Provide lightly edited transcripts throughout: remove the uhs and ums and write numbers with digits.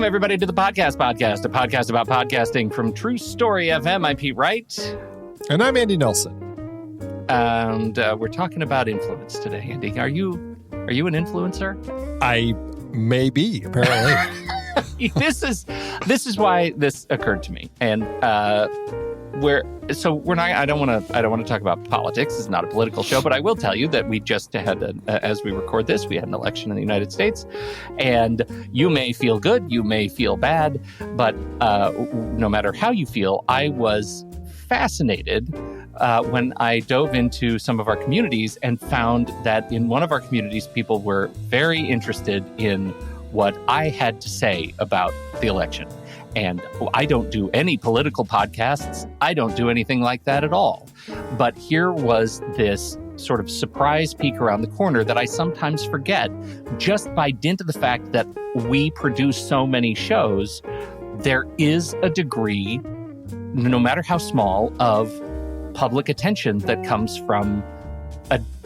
everybody, to the podcast, a podcast about podcasting from True Story FM. I'm Pete Wright. And I'm Andy Nelson. And we're talking about influence today, Andy. Are you an influencer? I may be, apparently. This is why this occurred to me. And we're not. I don't want to talk about politics. It's not a political show, but I will tell you that we just had, as we record this, we had an election in the United States, and you may feel good, you may feel bad, but no matter how you feel, I was fascinated when I dove into some of our communities and found that in one of our communities, people were very interested in what I had to say about the election. And I don't do any political podcasts. I don't do anything like that at all. But here was this sort of surprise peek around the corner that I sometimes forget, just by dint of the fact that we produce so many shows. There is a degree, no matter how small, of public attention that comes from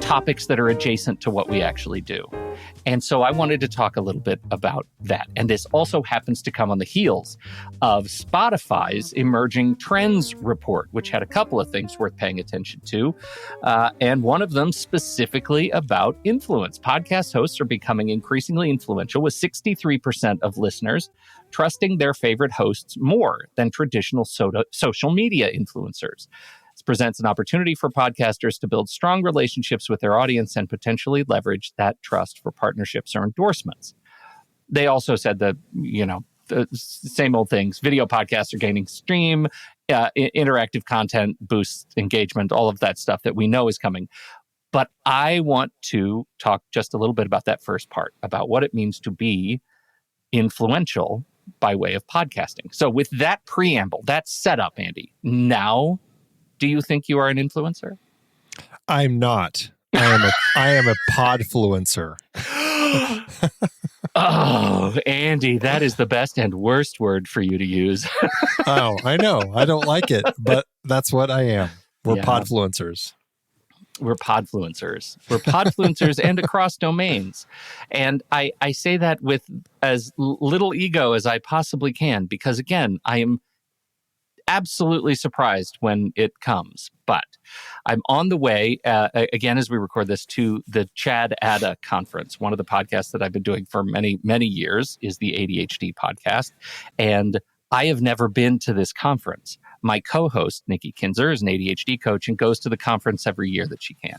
topics that are adjacent to what we actually do. And so I wanted to talk a little bit about that. And this also happens to come on the heels of Spotify's Emerging Trends report, which had a couple of things worth paying attention to. And one of them specifically about influence. Podcast hosts are becoming increasingly influential, with 63% of listeners trusting their favorite hosts more than traditional social media influencers. This presents an opportunity for podcasters to build strong relationships with their audience and potentially leverage that trust for partnerships or endorsements. They also said that, the same old things. Video podcasts are gaining steam, interactive content boosts engagement, all of that stuff that we know is coming. But I want to talk just a little bit about that first part, about what it means to be influential by way of podcasting. So with that preamble, that setup, Andy, now, do you think you are an influencer? I'm not. I am a podfluencer. Oh, Andy, that is the best and worst word for you to use. Oh, I know. I don't like it, but that's what I am. We're podfluencers. We're podfluencers and across domains. And I say that with as little ego as I possibly can, because again, I am absolutely surprised when it comes. But I'm on the way, again, as we record this, to the Chad Adda conference. One of the podcasts that I've been doing for many, many years is the ADHD podcast. And I have never been to this conference. My co-host, Nikki Kinzer, is an ADHD coach and goes to the conference every year that she can.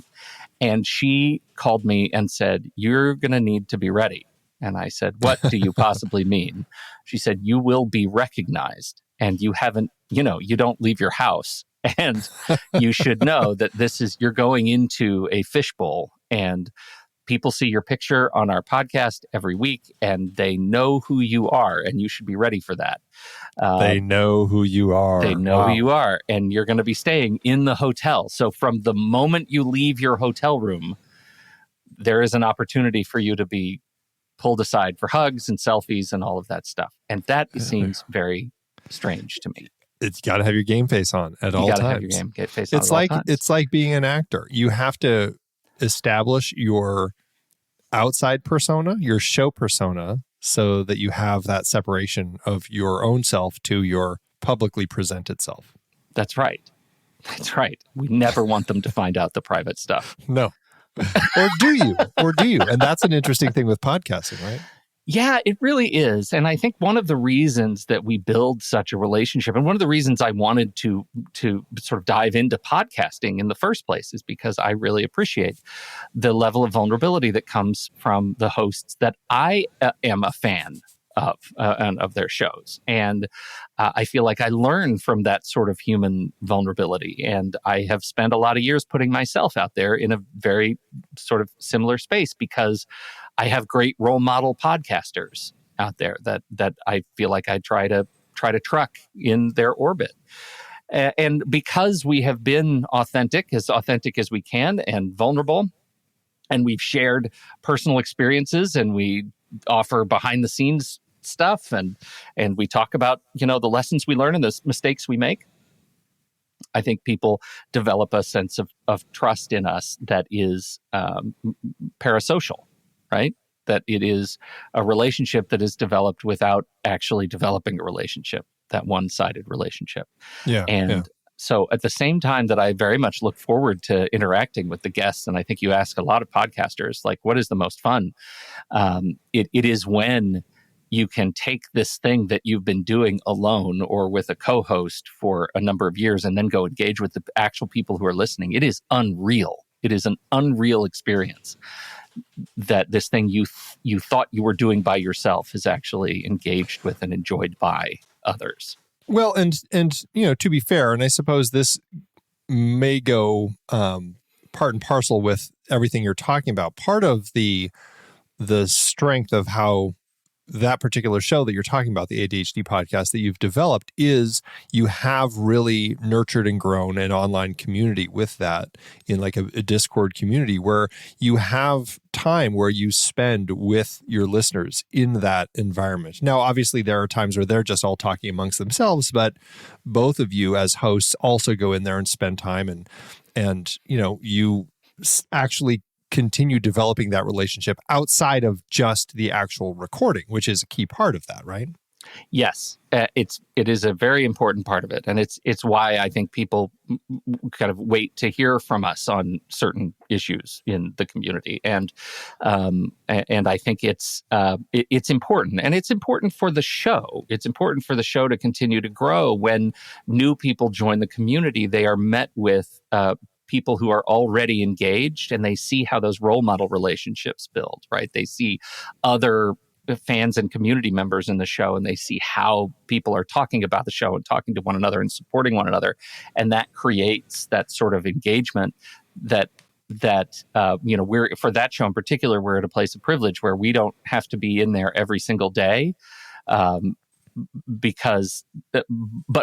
And she called me and said, "You're going to need to be ready." And I said, "What do you possibly mean?" She said, "You will be recognized. And you haven't, you don't leave your house. And you should know that you're going into a fishbowl, and people see your picture on our podcast every week, and they know who you are, and you should be ready for that." They know who you are. They know who you are, and you're going to be staying in the hotel. So from the moment you leave your hotel room, there is an opportunity for you to be pulled aside for hugs and selfies and all of that stuff. And that seems very strange to me. It's got to have your game face on at all times. You got to have your game face on at all times. It's like being an actor. You have to establish your outside persona, your show persona, so that you have that separation of your own self to your publicly presented self. That's right. That's right. We never want them to find out the private stuff. No. Or do you? And that's an interesting thing with podcasting, right? Yeah, it really is. And I think one of the reasons that we build such a relationship, and one of the reasons I wanted to sort of dive into podcasting in the first place, is because I really appreciate the level of vulnerability that comes from the hosts that I am a fan of and of their shows. And I feel like I learn from that sort of human vulnerability. And I have spent a lot of years putting myself out there in a very sort of similar space, because I have great role model podcasters out there that I feel like I try to truck in their orbit. And because we have been authentic as we can, and vulnerable, and we've shared personal experiences, and we offer behind the scenes stuff, and we talk about, the lessons we learn and the mistakes we make, I think people develop a sense of trust in us that is parasocial, right? that it is a relationship that is developed without actually developing a relationship, that one-sided relationship. And so at the same time that I very much look forward to interacting with the guests, and I think you ask a lot of podcasters, like, what is the most fun? It is when you can take this thing that you've been doing alone or with a co-host for a number of years and then go engage with the actual people who are listening. It is unreal. It is an unreal experience that this thing you thought you were doing by yourself is actually engaged with and enjoyed by others. Well, and to be fair, and I suppose this may go part and parcel with everything you're talking about. Part of the strength of how that particular show that you're talking about, the ADHD podcast that you've developed, is you have really nurtured and grown an online community with that, in like a Discord community where you have time where you spend with your listeners in that environment. Now, obviously, there are times where they're just all talking amongst themselves, but both of you as hosts also go in there and spend time, and you actually continue developing that relationship outside of just the actual recording, which is a key part of that, right? Yes, it is a very important part of it, and it's why I think people kind of wait to hear from us on certain issues in the community, and I think it's important, and it's important for the show. It's important for the show to continue to grow. When new people join the community, they are met with people who are already engaged, and they see how those role model relationships build, right? They see other fans and community members in the show, and they see how people are talking about the show and talking to one another and supporting one another. And that creates that sort of engagement that we're, for that show in particular, we're at a place of privilege where we don't have to be in there every single day. But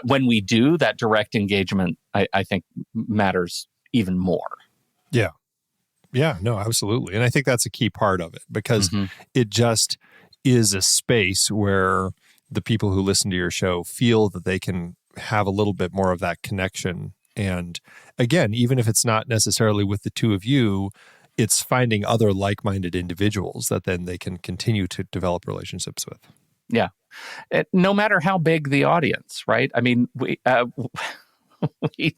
when we do, that direct engagement, I think matters even more. Yeah, no, absolutely. And I think that's a key part of it, because it just is a space where the people who listen to your show feel that they can have a little bit more of that connection. And again, even if it's not necessarily with the two of you, it's finding other like-minded individuals that then they can continue to develop relationships with. Yeah. No matter how big the audience, right? I mean, we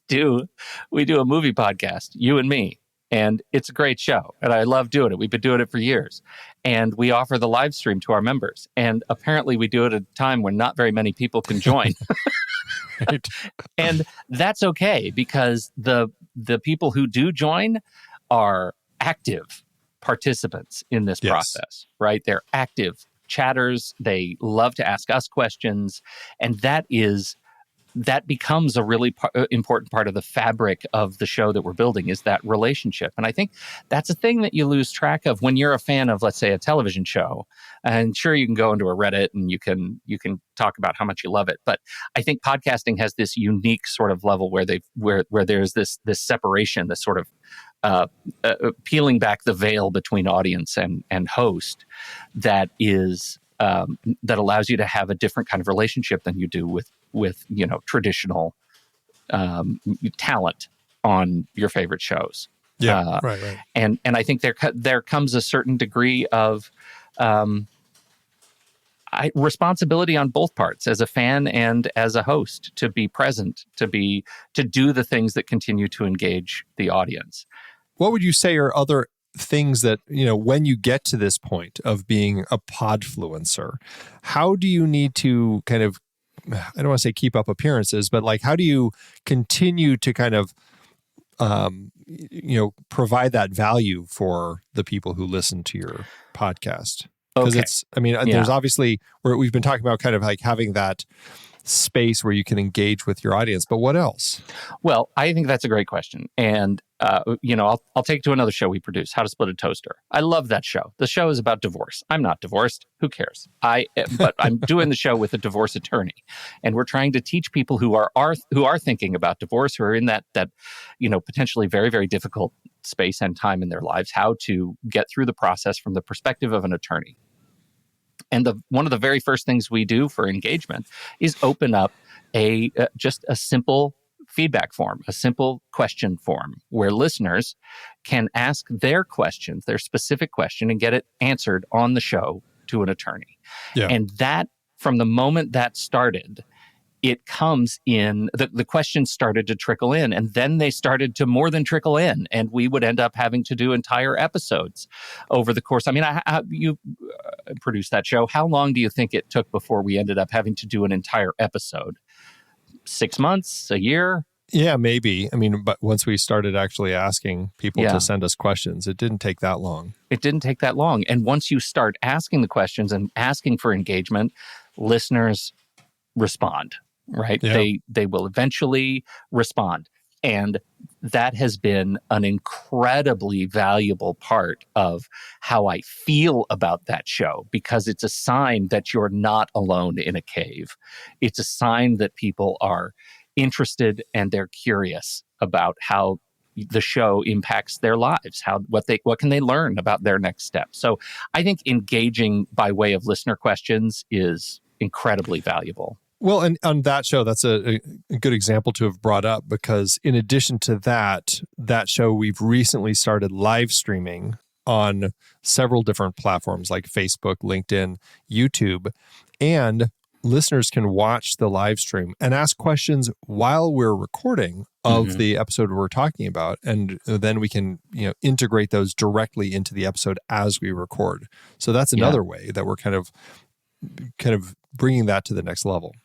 do a movie podcast, you and me, and it's a great show, and I love doing it. We've been doing it for years, and we offer the live stream to our members, and apparently we do it at a time when not very many people can join. Right. And that's okay, because the people who do join are active participants in this process, right? They're active chatters. They love to ask us questions, and that becomes a really important part of the fabric of the show that we're building, is that relationship. And I think that's a thing that you lose track of when you're a fan of, let's say, a television show. And sure, you can go into a Reddit and you can talk about how much you love it. But I think podcasting has this unique sort of level where there's this separation, this sort of peeling back the veil between audience and host that is that allows you to have a different kind of relationship than you do with traditional talent on your favorite shows. Yeah, right. And I think there comes a certain degree of responsibility on both parts, as a fan and as a host, to be present, to do the things that continue to engage the audience. What would you say are other things that, when you get to this point of being a podfluencer, how do you need to kind of, I don't want to say keep up appearances, but like, how do you continue to kind of, provide that value for the people who listen to your podcast? Because there's obviously, where we've been talking about kind of like having that space where you can engage with your audience, but what else? Well, I think that's a great question. And, I'll take to another show we produce, How to Split a Toaster. I love that show. The show is about divorce. I'm not divorced. Who cares? But I'm doing the show with a divorce attorney, and we're trying to teach people who are thinking about divorce, who are in that potentially very, very difficult space and time in their lives, how to get through the process from the perspective of an attorney. And one of the very first things we do for engagement is open up just a simple feedback form, a simple question form where listeners can ask their questions, their specific question, and get it answered on the show to an attorney. Yeah. And that, from the moment that started, it comes in, the questions started to trickle in, and then they started to more than trickle in, and we would end up having to do entire episodes over the course. I mean, you produced that show. How long do you think it took before we ended up having to do an entire episode? 6 months, a year? Yeah, maybe. I mean, but once we started actually asking people to send us questions, it didn't take that long. It didn't take that long. And once you start asking the questions and asking for engagement, listeners respond. Right? Yeah. They will eventually respond. And that has been an incredibly valuable part of how I feel about that show, because it's a sign that you're not alone in a cave. It's a sign that people are interested and they're curious about how the show impacts their lives, what can they learn about their next step. So I think engaging by way of listener questions is incredibly valuable. Well, and on that show, that's a good example to have brought up, because in addition to that show, we've recently started live streaming on several different platforms like Facebook, LinkedIn, YouTube, and listeners can watch the live stream and ask questions while we're recording of the episode we're talking about. And then we can, integrate those directly into the episode as we record. So that's another way that we're kind of bringing that to the next level.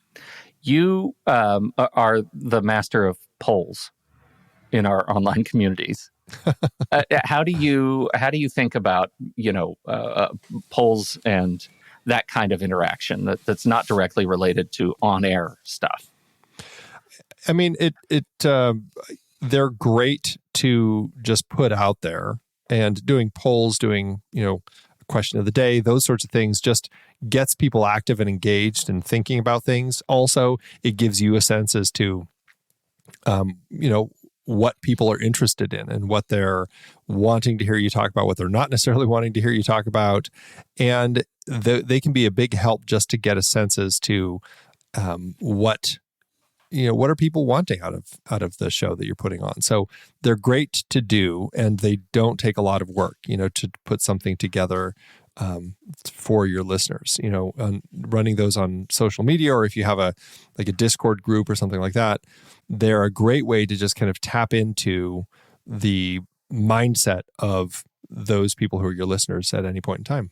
You are the master of polls in our online communities. How do you think about polls and that kind of interaction that's not directly related to on-air stuff? I mean, they're great to just put out there, and doing polls, doing question of the day, those sorts of things just gets people active and engaged and thinking about things. Also, it gives you a sense as to, what people are interested in and what they're wanting to hear you talk about, what they're not necessarily wanting to hear you talk about. And they can be a big help just to get a sense as to what are people wanting out of the show that you're putting on. So they're great to do, and they don't take a lot of work, to put something together for your listeners, running those on social media, or if you have a Discord group or something like that, they're a great way to just kind of tap into the mindset of those people who are your listeners at any point in time.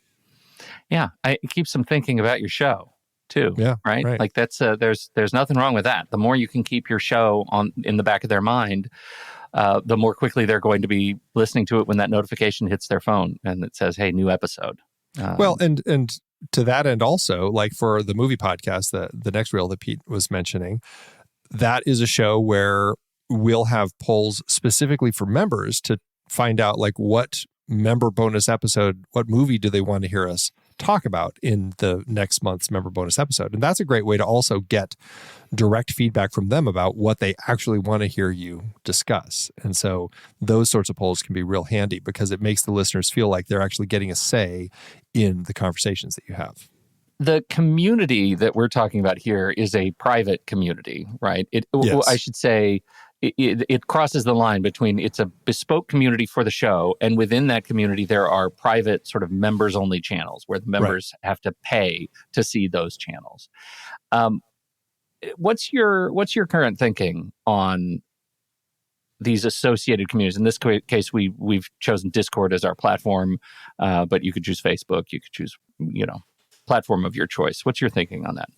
Yeah. It keeps them thinking about your show too. Yeah. Right. Like that's, there's nothing wrong with that. The more you can keep your show in the back of their mind, the more quickly they're going to be listening to it when that notification hits their phone and it says, "Hey, new episode." Well, and to that end also, like for the movie podcast, the next reel that Pete was mentioning, that is a show where we'll have polls specifically for members to find out like what member bonus episode, what movie do they want to hear us talk about in the next month's member bonus episode. And that's a great way to also get direct feedback from them about what they actually want to hear you discuss. And so those sorts of polls can be real handy because it makes the listeners feel like they're actually getting a say in the conversations that you have. The community that we're talking about here is a private community, right? Yes. I should say it crosses the line between it's a bespoke community for the show, and within that community there are private sort of members-only channels where the members have to pay to see those channels. What's your current thinking on these associated communities? In this case, we've chosen Discord as our platform, but you could choose Facebook, you could choose platform of your choice. What's your thinking on that?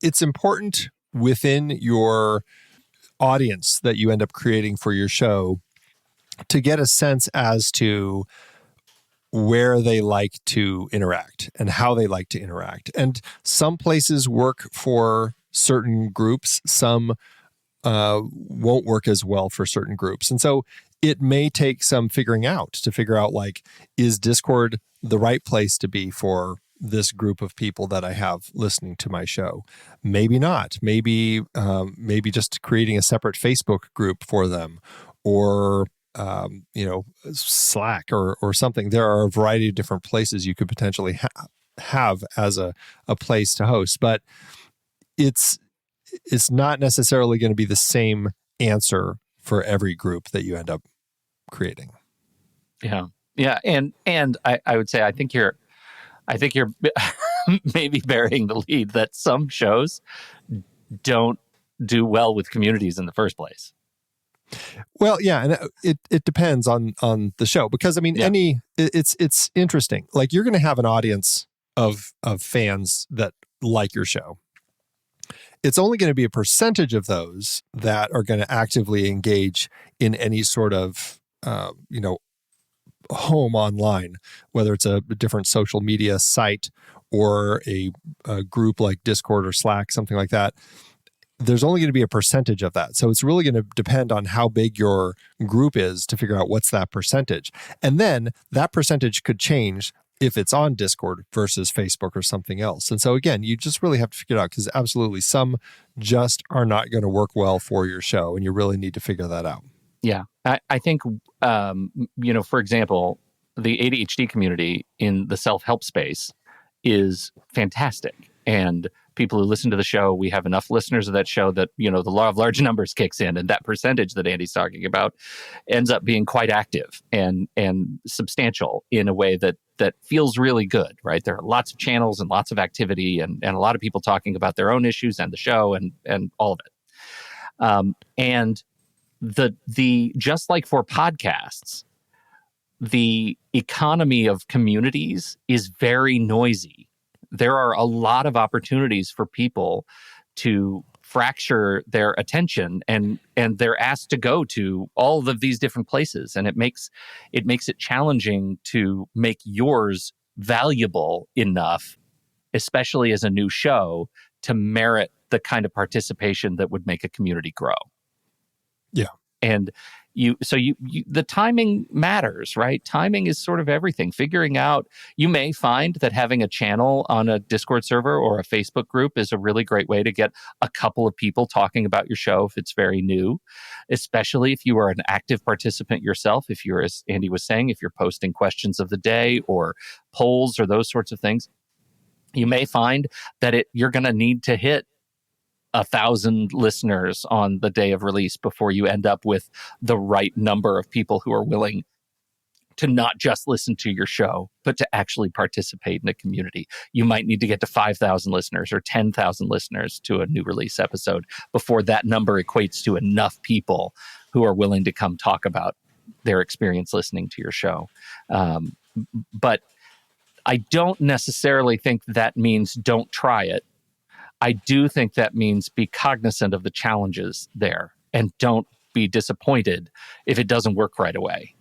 It's important within your audience that you end up creating for your show to get a sense as to where they like to interact and how they like to interact. And some places work for certain groups, some won't work as well for certain groups. And so it may take some figuring out to figure out, like, is Discord the right place to be for this group of people that I have listening to my show? Maybe not. Maybe just creating a separate Facebook group for them, or Slack or something. There are a variety of different places you could potentially have as a place to host, but it's not necessarily going to be the same answer for every group that you end up creating. Yeah. And I would say, I think you're maybe bearing the lead that some shows don't do well with communities in the first place. Well, yeah, and it depends on the show, because I mean, it's interesting. Like, you're going to have an audience of fans that like your show. It's only going to be a percentage of those that are going to actively engage in any sort of home online, whether it's a different social media site or a group like Discord or Slack, something like that. There's only going to be a percentage of that. So it's really going to depend on how big your group is to figure out what's that percentage. And then that percentage could change if it's on Discord versus Facebook or something else. And so again, you just really have to figure it out, because absolutely some just are not going to work well for your show, and you really need to figure that out. Yeah. I think, for example, the ADHD community in the self-help space is fantastic. And people who listen to the show, we have enough listeners of that show that, the law of large numbers kicks in, and that percentage that Andy's talking about ends up being quite active and substantial in a way that feels really good, right? There are lots of channels and lots of activity and a lot of people talking about their own issues and the show and all of it. And the just like for podcasts, the economy of communities is very noisy. There are a lot of opportunities for people to fracture their attention, and they're asked to go to all of these different places, and it makes it challenging to make yours valuable enough, especially as a new show, to merit the kind of participation that would make a community grow. Yeah. And the timing matters, right? Timing is sort of everything. Figuring out, you may find that having a channel on a Discord server or a Facebook group is a really great way to get a couple of people talking about your show if it's very new, especially if you are an active participant yourself. If you're, as Andy was saying, if you're posting questions of the day or polls or those sorts of things, you may find that you're going to need to hit 1,000 listeners on the day of release before you end up with the right number of people who are willing to not just listen to your show, but to actually participate in a community. You might need to get to 5,000 listeners or 10,000 listeners to a new release episode before that number equates to enough people who are willing to come talk about their experience listening to your show. But I don't necessarily think that means don't try it. I do think that means be cognizant of the challenges there and don't be disappointed if it doesn't work right away,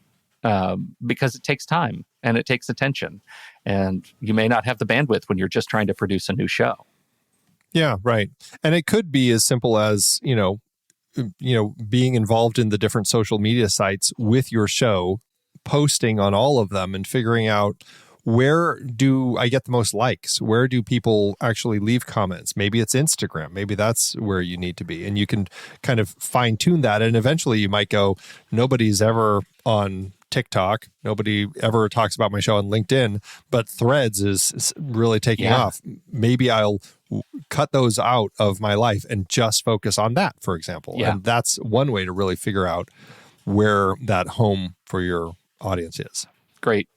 because it takes time and it takes attention, and you may not have the bandwidth when you're just trying to produce a new show. Yeah, right. And it could be as simple as, being involved in the different social media sites with your show, posting on all of them and figuring out, where do I get the most likes? Where do people actually leave comments? Maybe it's Instagram. Maybe that's where you need to be. And you can kind of fine tune that. And eventually you might go, nobody's ever on TikTok. Nobody ever talks about my show on LinkedIn, but Threads is really taking off. Maybe I'll cut those out of my life and just focus on that, for example. Yeah. And that's one way to really figure out where that home for your audience is. Great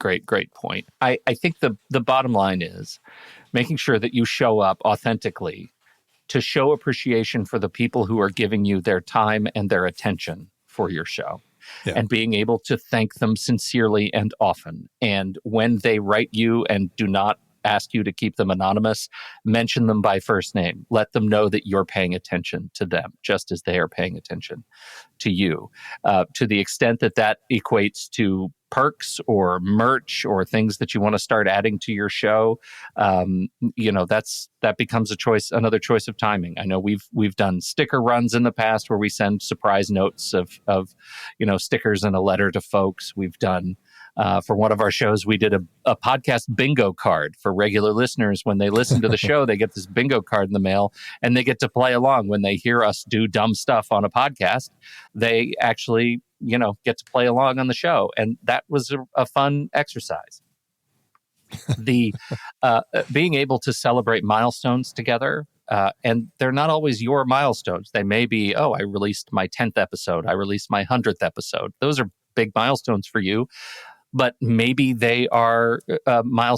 point. I think the bottom line is making sure that you show up authentically to show appreciation for the people who are giving you their time and their attention for your show. Yeah. And being able to thank them sincerely and often. And when they write you and do not ask you to keep them anonymous, mention them by first name. Let them know that you're paying attention to them, just as they are paying attention to you. To the extent that equates to perks or merch or things that you want to start adding to your show, that becomes another choice of timing. I know we've done sticker runs in the past where we send surprise notes of stickers and a letter to folks. We've done for one of our shows, we did a podcast bingo card for regular listeners. When they listen to the show, they get this bingo card in the mail, and they get to play along. When they hear us do dumb stuff on a podcast, they actually, get to play along on the show. And that was a fun exercise. The being able to celebrate milestones together And they're not always your milestones. They may be, oh, I released my 10th episode. I released my 100th episode. Those are big milestones for you. But maybe they are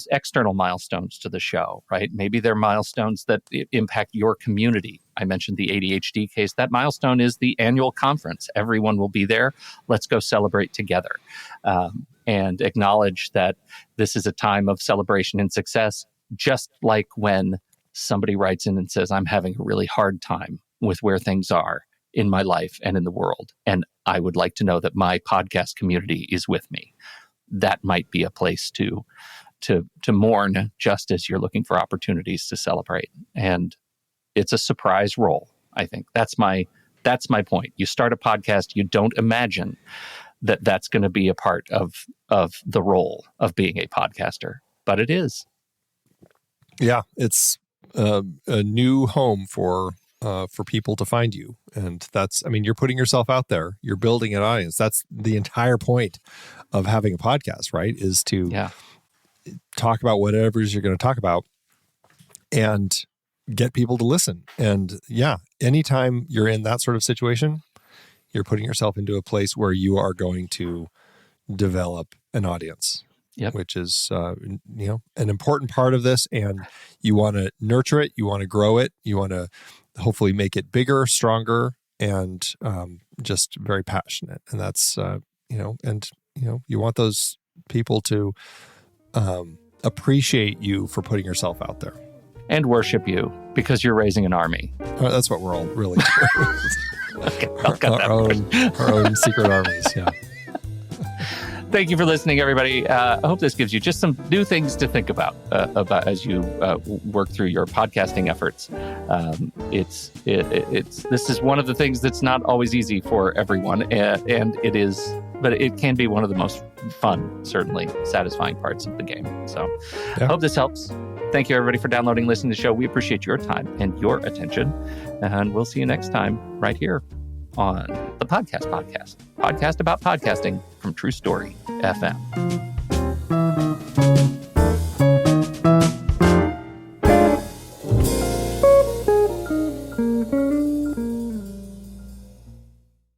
external milestones to the show, right? Maybe they're milestones that impact your community. I mentioned the ADHD case. That milestone is the annual conference. Everyone will be there. Let's go celebrate together and acknowledge that this is a time of celebration and success, just like when somebody writes in and says, I'm having a really hard time with where things are in my life and in the world. And I would like to know that my podcast community is with me. That might be a place to mourn, just as you're looking for opportunities to celebrate. And it's a surprise role, I think. That's my point. You start a podcast, you don't imagine that that's going to be a part of the role of being a podcaster, but it is. Yeah, it's a new home for people to find you. And you're putting yourself out there. You're building an audience. That's the entire point of having a podcast, right? Is to talk about whatever it is you're going to talk about and get people to listen. And anytime you're in that sort of situation, you're putting yourself into a place where you are going to develop an audience. Yep. Which is, an important part of this. And you want to nurture it. You want to grow it. You want to hopefully make it bigger, stronger, and just very passionate. And that's, you want those people to appreciate you for putting yourself out there. And worship you because you're raising an army. That's what we're all really doing. Okay, I'll cut our own secret armies, yeah. Thank you for listening, everybody. I hope this gives you just some new things to think about as you work through your podcasting efforts. This is one of the things that's not always easy for everyone, and it is, but it can be one of the most fun, certainly satisfying parts of the game. So I hope this helps. Thank you, everybody, for downloading, listening to the show. We appreciate your time and your attention, and we'll see you next time right here on the podcast about podcasting from True Story FM.